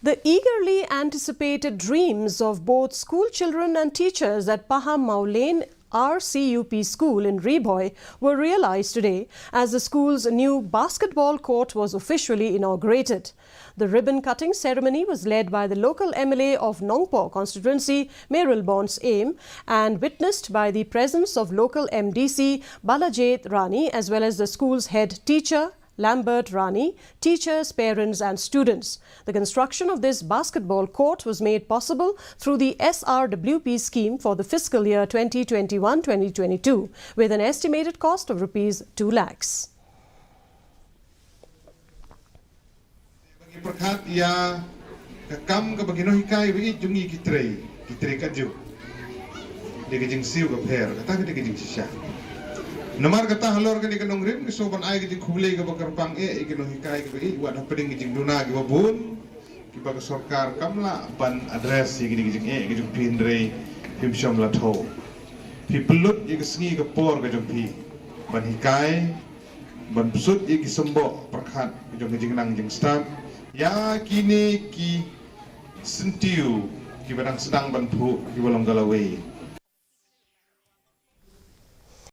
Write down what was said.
The eagerly anticipated dreams of both school children and teachers at Paham Maulane Srwp school in Riboy were realized today as the school's new basketball court was officially inaugurated. The ribbon-cutting ceremony was led by the local MLA of Nongpo constituency, Meril Bonds Aim, and witnessed by the presence of local MDC Balajit Rani as well as the school's head teacher, Lambert Rani, teachers, parents and students. The construction of this basketball court was made possible through the Srwp scheme for the fiscal year 2021-2022 with an estimated cost of Rs 2 lakhs. Nomar kata halor kan ikan nongrim ke soban ai ke khulei ke bakar pang ikan hikai ke wat hapeding ke duna ke babun ke bag sarkar kamla ban address ke ke pindre himsham latho pi pelut ke sngi ke por ke pi ban hikai ban pusut ke sembo perkhat ke nang jeng staff ya kini ki sentiu ke badang sedang ban pu ke balang galawai